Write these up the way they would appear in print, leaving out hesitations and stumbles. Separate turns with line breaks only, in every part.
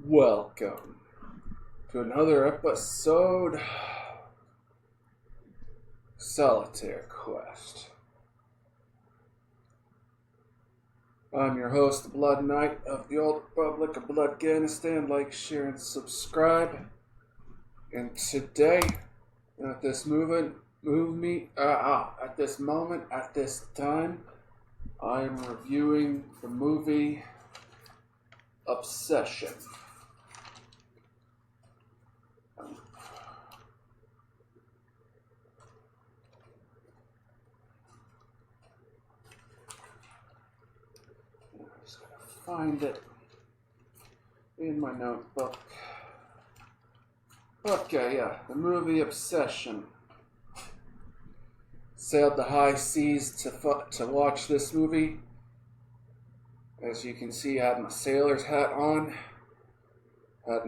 Welcome to another episode Solitaire Quest. I'm your host, the Blood Knight of the Old Republic of Bloodganistan. Like, share, and subscribe. And today, at this time, I am reviewing the movie Obsession. Find it in my notebook. Okay, yeah, the movie Obsession. Sailed the high seas to watch this movie. As you can see, I had my sailor's hat on. Had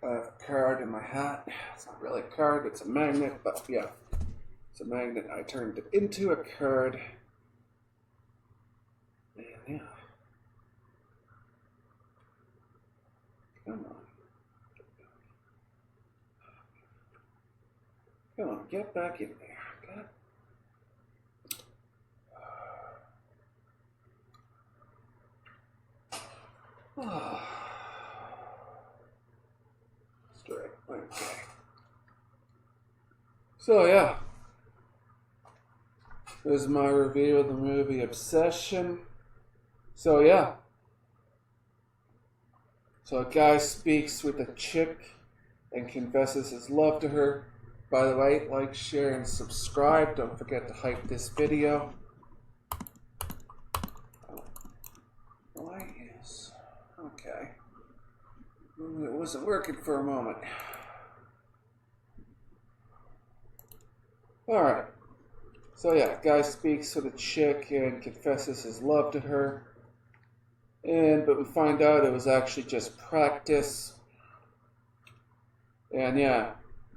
a card in my hat. It's not really a card, it's a magnet, but yeah, it's a magnet. I turned it into a card. Yeah. Come on, get back in there. Straight. Okay. So yeah, this is my review of the movie Obsession. So yeah. So a guy speaks with a chick and confesses his love to her. By the way, like, share, and subscribe. Don't forget to hype this video. Why is... Okay. It wasn't working for a moment. Alright. So yeah, guy speaks with a chick and confesses his love to her. But we find out it was actually just practice. And yeah,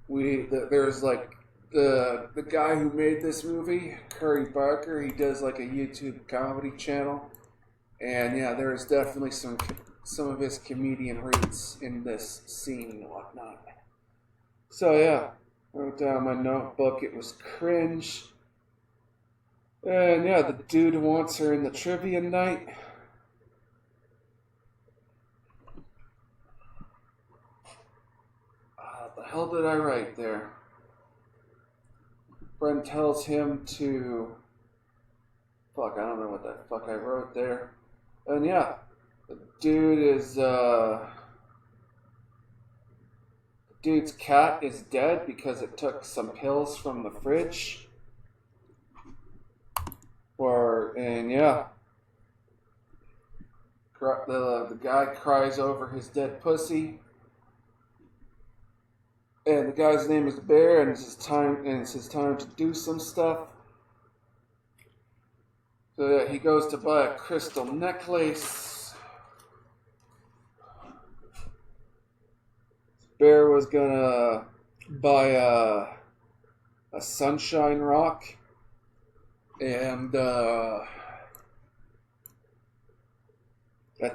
there's like the guy who made this movie, Curry Barker. He does like a YouTube comedy channel, and yeah, there is definitely some of his comedian roots in this scene and whatnot. So yeah, I wrote down my notebook. It was cringe, and yeah, the dude wants her in the trivia night. What the hell did I write there? Friend tells him to... Fuck, I don't know what the fuck I wrote there. And yeah, the dude's cat is dead because it took some pills from the fridge. And yeah, the guy cries over his dead pussy. And the guy's name is Bear, and it's his time to do some stuff. So yeah, he goes to buy a crystal necklace. Bear was gonna buy a sunshine rock, and at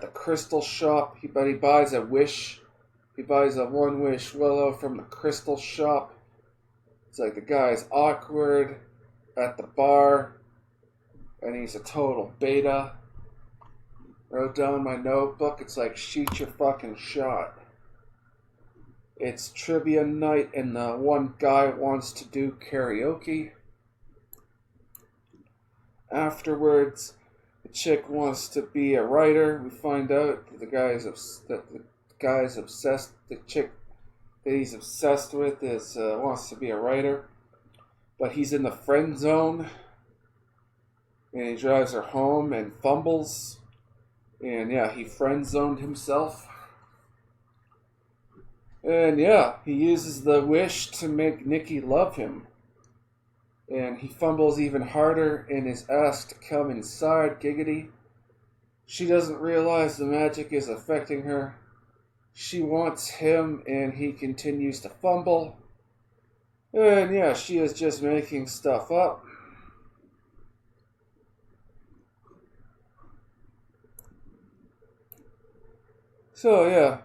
the crystal shop, he buys a wish. He buys a one wish willow from the crystal shop. It's like the guy's awkward at the bar, and he's a total beta. Wrote down in my notebook, it's like, shoot your fucking shot. It's trivia night, and the one guy wants to do karaoke. Afterwards, the chick wants to be a writer. We find out that the guy's obsessed. The chick that he's obsessed with wants to be a writer, but he's in the friend zone, and he drives her home and fumbles, and yeah, he friend zoned himself, and yeah, he uses the wish to make Nikki love him, and he fumbles even harder and is asked to come inside. Giggity. She doesn't realize the magic is affecting her. She wants him, and he continues to fumble. And yeah, she is just making stuff up. So yeah,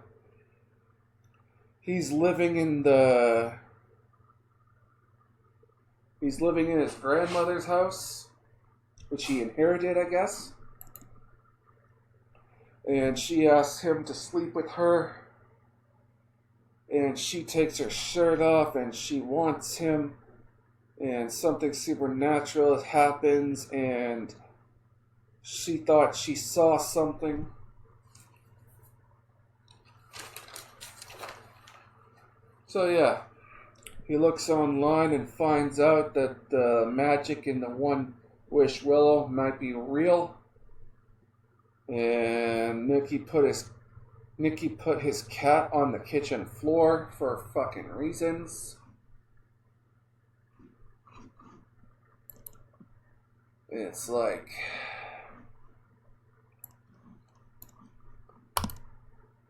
he's living in the he's living in his grandmother's house, which he inherited, I guess. And she asks him to sleep with her, and she takes her shirt off and she wants him, and something supernatural happens, and she thought she saw something. So yeah, he looks online and finds out that the magic in the One Wish Willow might be real. And Nicky put his cat on the kitchen floor for fucking reasons. It's like,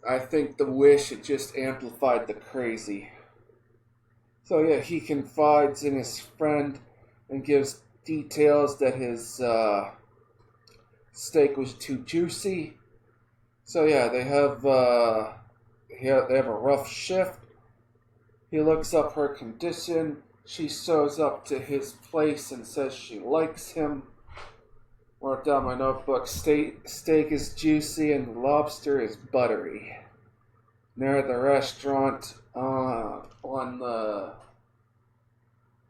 I think the wish, it just amplified the crazy. So yeah, he confides in his friend and gives details that his steak was too juicy. So yeah, they have a rough shift. He looks up her condition. She shows up to his place and says she likes him. Wrote down my notebook. Steak is juicy and the lobster is buttery. Near the restaurant on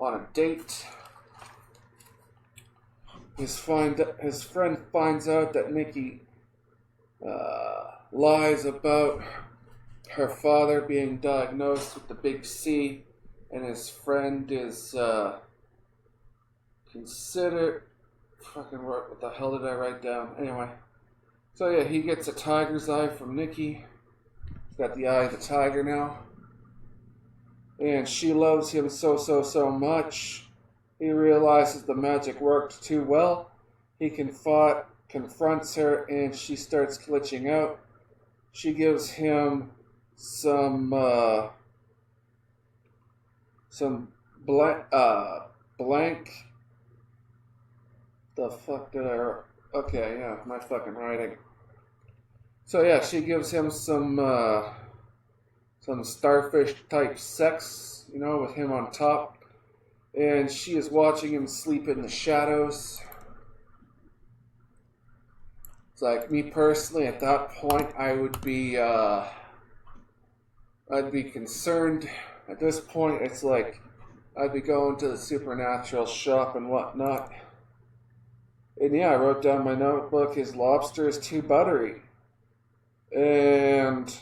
a date. His friend finds out that Nikki lies about her father being diagnosed with the big C, and his friend is considered. Fucking what the hell did I write down? Anyway, so yeah, he gets a tiger's eye from Nikki. He's got the eye of the tiger now, and she loves him so much. He realizes the magic worked too well. He confronts her, and she starts glitching out. She gives him some blank. The fuck did I? Okay, yeah, my fucking writing. So yeah, she gives him some starfish type sex, with him on top, and she is watching him sleep in the shadows. It's like, me personally, at that point, I'd be concerned. At this point, it's like, I'd be going to the supernatural shop and whatnot. And yeah, I wrote down my notebook, his lobster is too buttery. And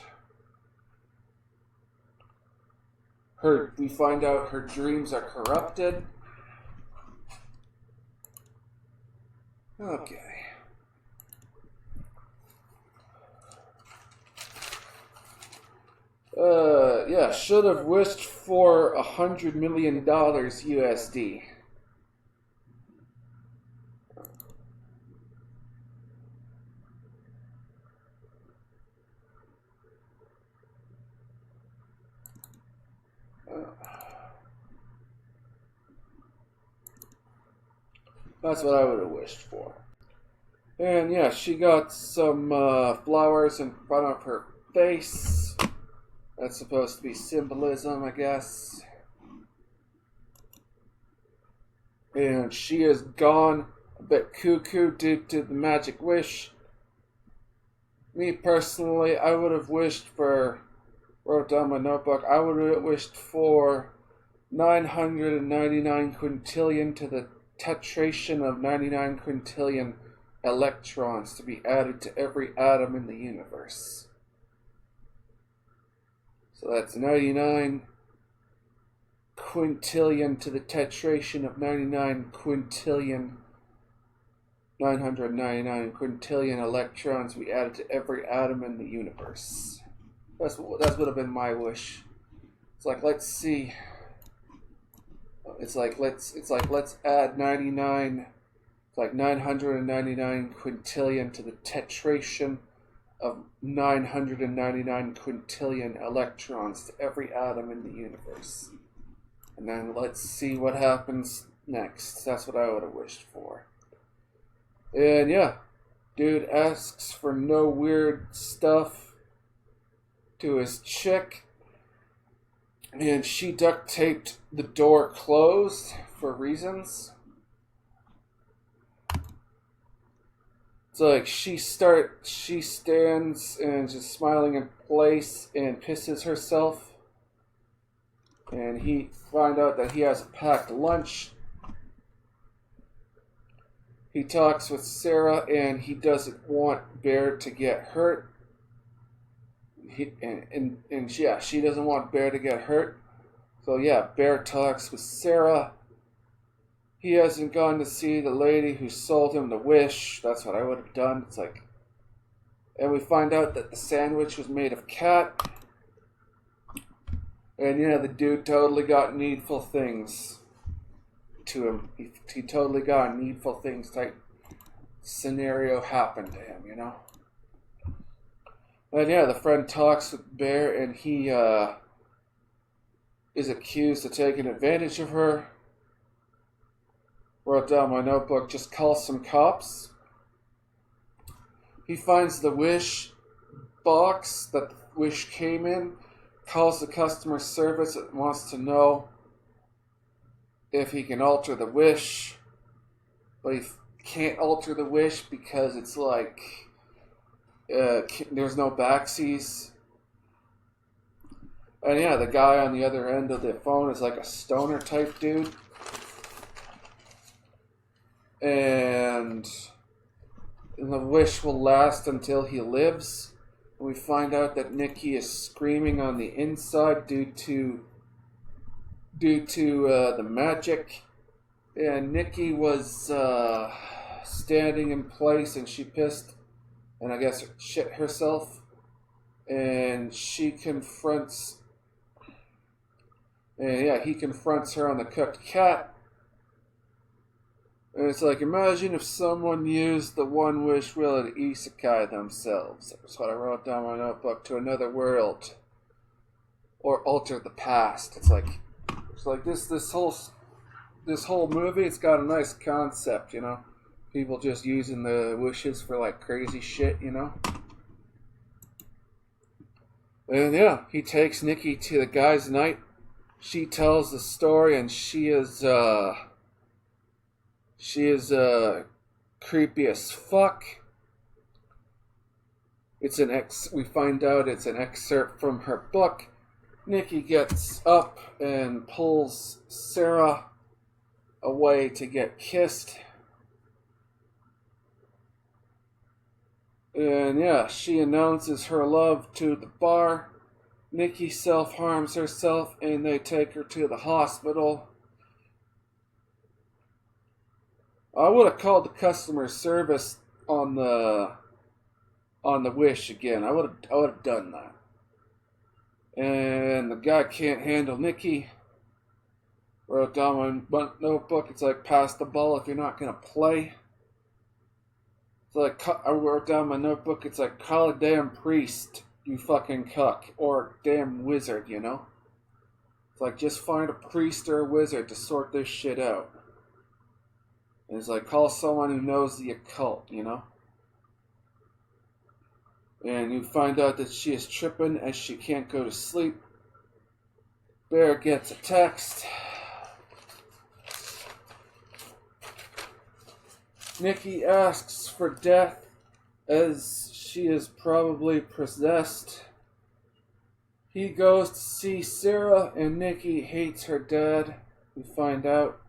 we find out her dreams are corrupted. Okay. Yeah, should have wished for $100 million USD. That's what I would have wished for. And yeah, she got some flowers in front of her face. That's supposed to be symbolism, I guess. And she is gone a bit cuckoo due to the magic wish. Me personally, I would have wished for, wrote down my notebook, I would have wished for 999 quintillion to the tetration of 99 quintillion electrons to be added to every atom in the universe. So that's 99 quintillion to the tetration of 99 quintillion, 999 quintillion electrons to be added to every atom in the universe. That would have been my wish. It's like, let's see. It's like let's add 99. It's like 999 quintillion to the tetration of 999 quintillion electrons to every atom in the universe. And then let's see what happens next. That's what I would have wished for. And yeah, dude asks for no weird stuff. to his chick, and she duct taped the door closed for reasons. It's like she stands and just smiling in place and pisses herself. And he find out that he has a packed lunch. He talks with Sarah and he doesn't want Bear to get hurt. She doesn't want Bear to get hurt. So yeah, Bear talks with Sarah. He hasn't gone to see the lady who sold him the wish. That's what I would have done. It's like, and we find out that the sandwich was made of cat. And yeah, the dude totally got needful things to him. He totally got a needful things type scenario happen to him, you know? And yeah, the friend talks with Bear and he is accused of taking advantage of her. Wrote down my notebook, just call some cops. He finds the wish box that the wish came in, calls the customer service and wants to know if he can alter the wish, but he can't alter the wish because it's like there's no backsies. And yeah, the guy on the other end of the phone is like a stoner type dude. And the wish will last until he lives. And we find out that Nikki is screaming on the inside due to the magic. And Nikki was standing in place and she pissed and I guess shit herself. And he confronts her on the cooked cat. And it's like, imagine if someone used the one wish will to isekai themselves. That's what I wrote down in my notebook. To another world. Or alter the past. It's like this whole movie, it's got a nice concept, you know? People just using the wishes for like crazy shit, you know? And yeah, he takes Nikki to the guy's night. She tells the story and she is creepy as fuck. We find out it's an excerpt from her book. Nikki gets up and pulls Sarah away to get kissed. And yeah, she announces her love to the bar. Nikki self-harms herself and they take her to the hospital. I would have called the customer service on the wish again. I would have done that. And the guy can't handle Nikki. Wrote down my notebook. It's like, pass the ball if you're not gonna play. It's like, I wrote down my notebook. It's like, call a damn priest, you fucking cuck, or damn wizard, you know. It's like, just find a priest or a wizard to sort this shit out. And it's like, call someone who knows the occult, you know? And you find out that she is tripping as she can't go to sleep. Bear gets a text. Nikki asks for death as she is probably possessed. He goes to see Sarah and Nikki hates her dad. We find out.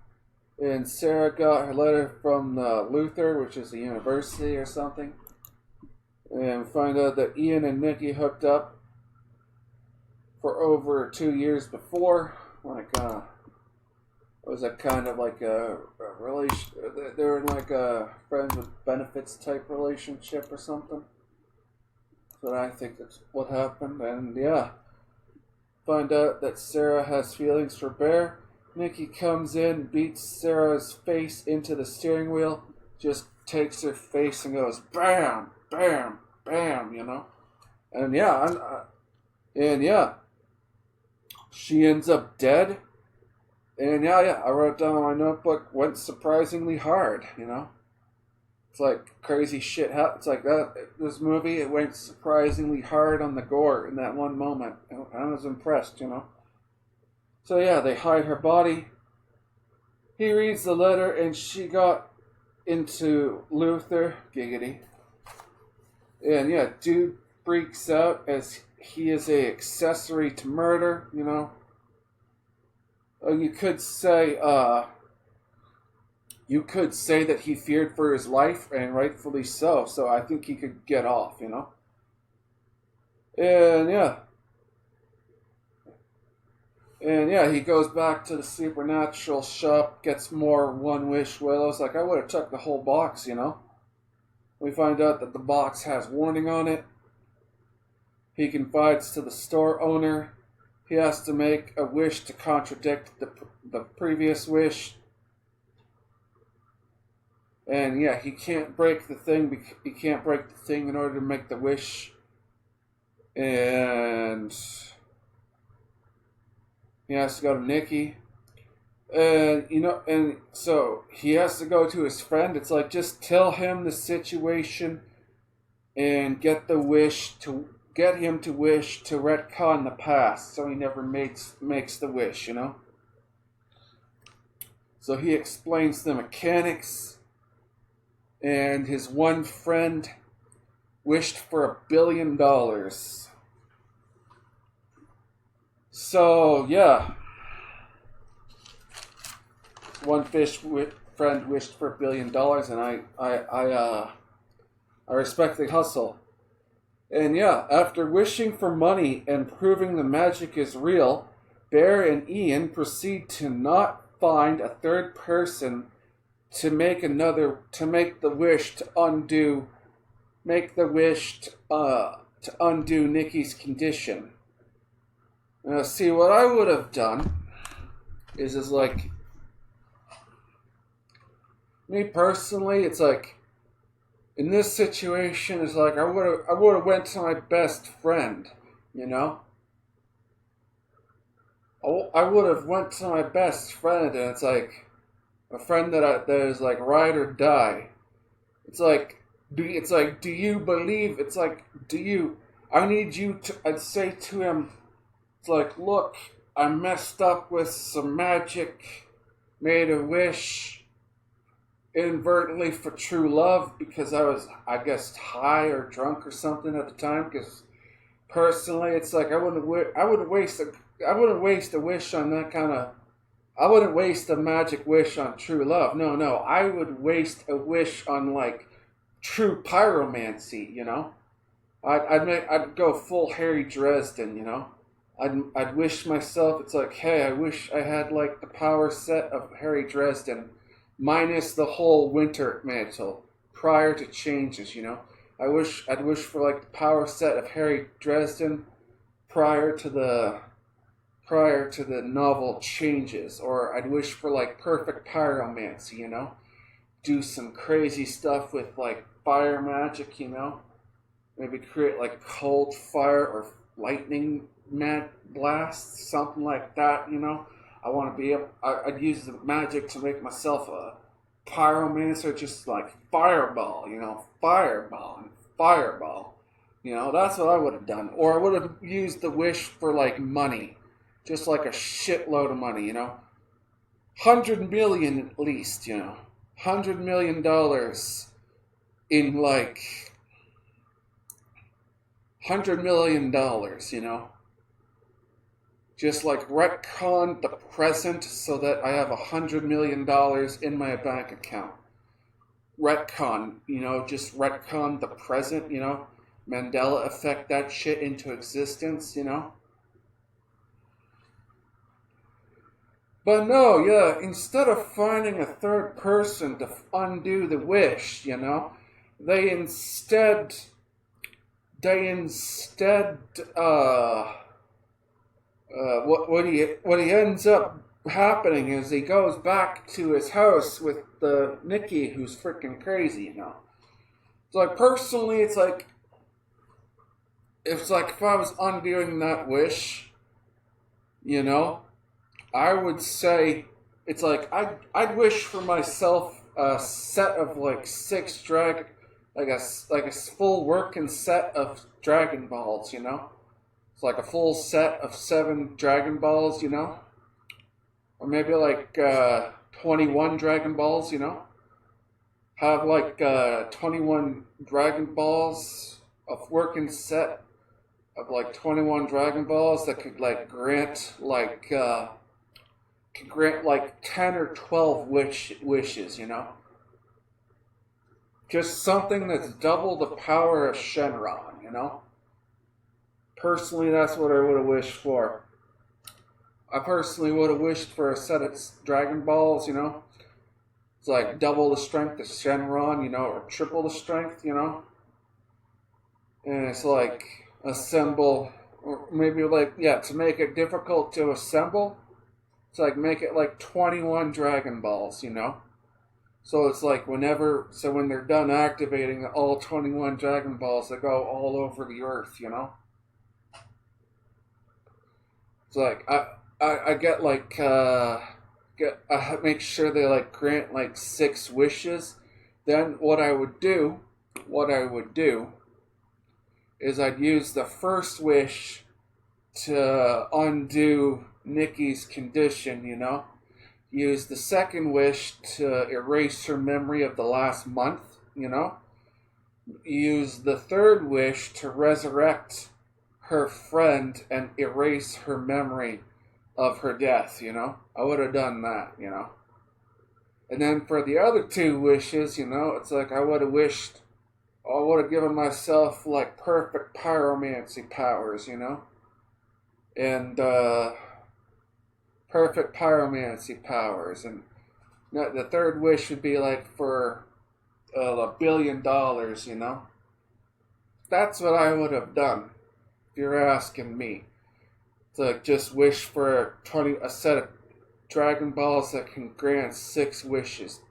And Sarah got her letter from Luther, which is a university or something. And we find out that Ian and Nikki hooked up for over 2 years before. Like, it was a kind of like a relation. They were like a friends with benefits type relationship or something. But I think that's what happened. And yeah, find out that Sarah has feelings for Bear. Nikki comes in, beats Sarah's face into the steering wheel, just takes her face and goes bam, bam, bam, you know? And yeah, she ends up dead. And yeah, I wrote down in my notebook, went surprisingly hard, you know? It's like crazy shit. It's like that. This movie, it went surprisingly hard on the gore in that one moment. I was impressed, you know. So yeah, they hide her body. He reads the letter, and she got into Luther, giggity. And yeah, dude freaks out as he is a accessory to murder, you know. You could say that he feared for his life, and rightfully so. So I think he could get off, you know. And yeah, he goes back to the supernatural shop, gets more One Wish willows. Like, I would have took the whole box, you know. We find out that the box has warning on it. He confides to the store owner. He has to make a wish to contradict the previous wish. And yeah, he can't break the thing. He can't break the thing in order to make the wish. And he has to go to Nikki. And, you know, and so he has to go to his friend. It's like, just tell him the situation and get him to wish to retcon the past so he never makes the wish, you know? So he explains the mechanics, and his one friend wished for $1 billion. So, yeah. One friend wished for $1 billion, and I respect the hustle. And yeah, after wishing for money and proving the magic is real, Bear and Ian proceed to not find a third person to make the wish to undo Nikki's condition. Now, see, what I would have done is like, me personally, it's like, in this situation, it's like I would have went to my best friend, you know. I would have went to my best friend, and it's like a friend that is like ride or die. It's like, do you believe? It's like, I need you to. I'd say to him, it's like, look, I messed up with some magic, made a wish inadvertently for true love because I was, I guess, high or drunk or something at the time. Because personally, it's like I wouldn't waste a wish on that kind of. I wouldn't waste a magic wish on true love. No, I would waste a wish on like true pyromancy. You know, I'd go full Harry Dresden. You know, I'd wish myself. It's like, hey, I wish I had like the power set of Harry Dresden, minus the whole winter mantle prior to changes, you know. I'd wish for like the power set of Harry Dresden prior to the novel changes, or I'd wish for like perfect pyromancy, you know. Do some crazy stuff with like fire magic, you know. Maybe create like cold fire or lightning blasts, something like that, you know. I want to be able. I'd use the magic to make myself a pyromancer, just like fireball, you know, fireball. You know, that's what I would have done. Or I would have used the wish for like money, just like a shitload of money, you know, 100 million at least, you know, $100 million in like $100 million, you know. Just like retcon the present so that I have $100 million in my bank account. Retcon, you know, just retcon the present, you know. Mandela effect that shit into existence, you know. But no, yeah, instead of finding a third person to undo the wish, you know, they instead, what he ends up happening is he goes back to his house with the Nikki, who's freaking crazy, you know. So like personally, it's like if I was undoing that wish, you know, I would say it's like I'd wish for myself a set of like like a full working set of Dragon Balls, you know? It's like a full set of 7 Dragon Balls, you know? Or maybe like 21 Dragon Balls, you know? Have like 21 Dragon Balls, a working set of like 21 Dragon Balls that could like grant like 10 or 12 wishes, you know? Just something that's double the power of Shenron, you know? Personally, that's what I would have wished for. I personally would have wished for a set of Dragon Balls, you know? It's like double the strength of Shenron, you know, or triple the strength, you know? And it's like assemble, or maybe like, yeah, to make it difficult to assemble, it's like make it like 21 Dragon Balls, you know? So it's like when they're done activating all 21 Dragon Balls, they go all over the earth, you know? It's like, I get like, I make sure they like grant like 6 wishes. Then what I would do is I'd use the first wish to undo Nikki's condition, you know? Use the second wish to erase her memory of the last month, you know? Use the third wish to resurrect her friend and erase her memory of her death, you know? I would have done that, you know? And then for the other 2 wishes, you know, it's like I would have given myself like perfect pyromancy powers, you know? And perfect pyromancy powers. And the third wish would be like for $1 billion, you know? That's what I would have done, if you're asking me. To just wish for a set of Dragon Balls that can grant 6 wishes.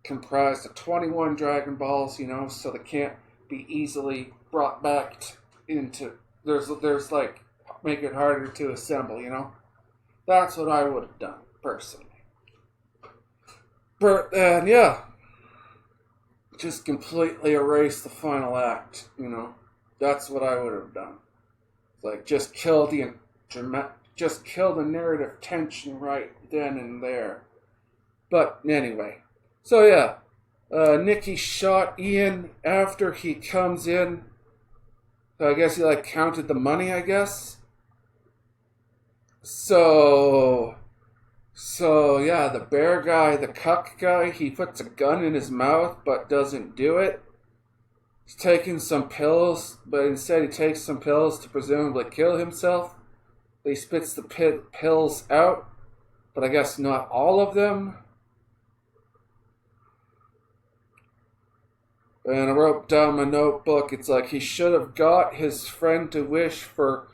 Comprised of 21 Dragon Balls, you know, so they can't be easily brought back into... There's like, make it harder to assemble, you know? That's what I would have done, personally. But then, yeah. Just completely erase the final act, you know? That's what I would have done. Like, just kill the narrative tension right then and there. But anyway, so yeah, Nikki shot Ian after he comes in. So I guess he like counted the money, I guess. So yeah, the bear guy, the cuck guy, he puts a gun in his mouth but doesn't do it. He's taking some pills, but instead he takes some pills to presumably kill himself. He spits the pills out, but I guess not all of them. And I wrote down my notebook, it's like he should have got his friend to wish for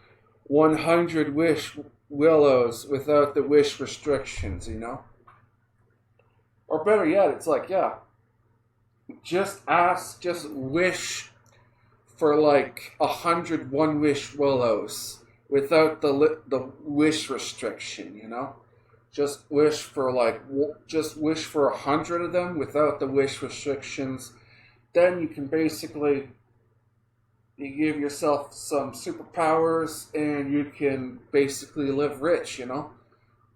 100 willows without the wish restrictions, you know? Or better yet, it's like, yeah, just wish for like 100 one-wish willows without the wish restriction, you know? Just wish for 100 of them without the wish restrictions. Then you can basically, you give yourself some superpowers and you can basically live rich, you know?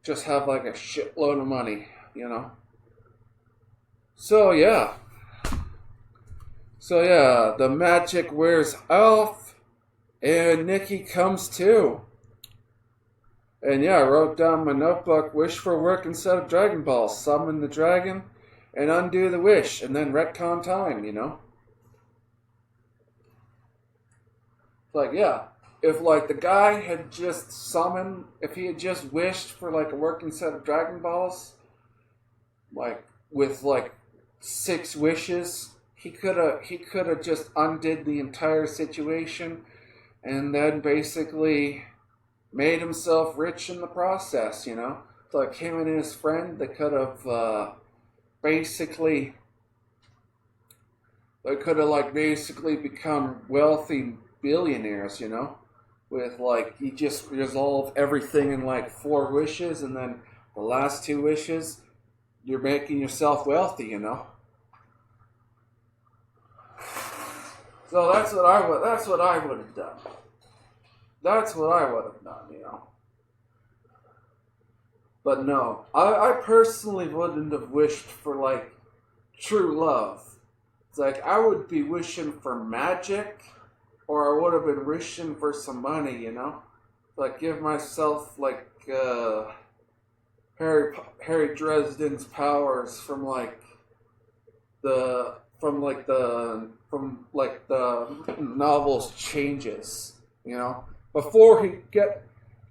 Just have like a shitload of money, you know? So yeah, the magic wears off and Nikki comes to. And yeah, I wrote down my notebook, wish for work instead of Dragon Balls, summon the dragon and undo the wish, and then retcon time, you know? Like, yeah, if like the guy had just summoned, if he had just wished for like a working set of Dragon Balls, like with like 6 wishes, he could have just undid the entire situation and then basically made himself rich in the process, you know? So like him and his friend, they could have basically become wealthy billionaires, you know? With like, you just resolve everything in like 4 wishes, and then the last 2 wishes, you're making yourself wealthy, you know. So that's what I would. That's what I would have done. That's what I would have done, you know. But no, I personally wouldn't have wished for like true love. It's like I would be wishing for magic, or I would have been wishing for some money, you know. Like give myself like Harry Dresden's powers from like the novel's changes, you know. Before he get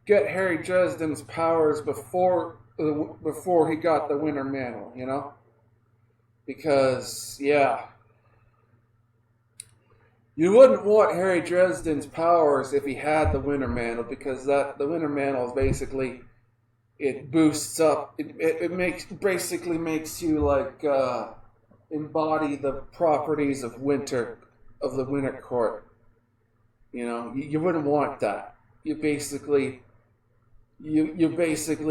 Harry Dresden's powers before he got the Winter Mantle, you know? Because yeah, you wouldn't want Harry Dresden's powers if he had the Winter Mantle, because the Winter Mantle is basically it boosts up it makes you like embody the properties of the Winter Court. You know, you wouldn't want that. You basically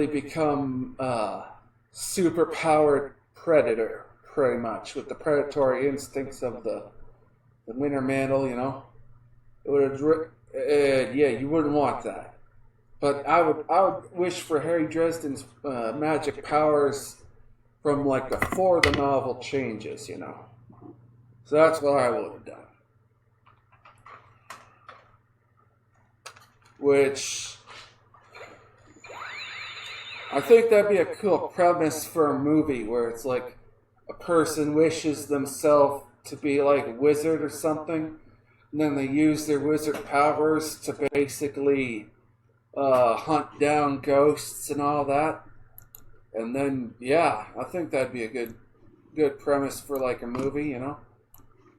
become super powered predator, pretty much, with the predatory instincts of the Winter Mantle. You know, it would yeah, you wouldn't want that. But I would wish for Harry Dresden's magic powers from like before the novel changes, you know. So that's what I would have done. Which I think that'd be a cool premise for a movie where it's like a person wishes themselves to be like a wizard or something, and then they use their wizard powers to basically hunt down ghosts and all that. And then, yeah, I think that'd be a good premise for like a movie, you know?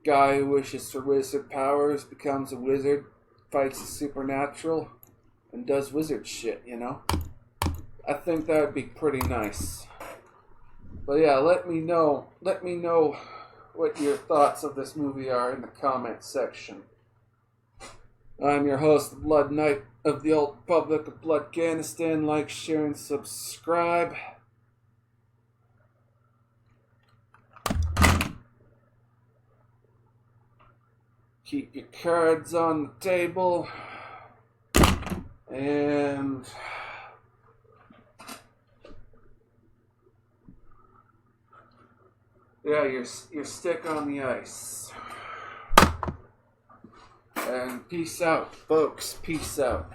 Guy who wishes for wizard powers becomes a wizard, fights the supernatural, and does wizard shit, you know? I think that would be pretty nice. But yeah, let me know what your thoughts of this movie are in the comment section. I'm your host, the Blood Knight of the Old Republic of Bloodganistan. Like, share, and subscribe. Keep your cards on the table. And yeah, your stick on the ice. And peace out, folks. Peace out.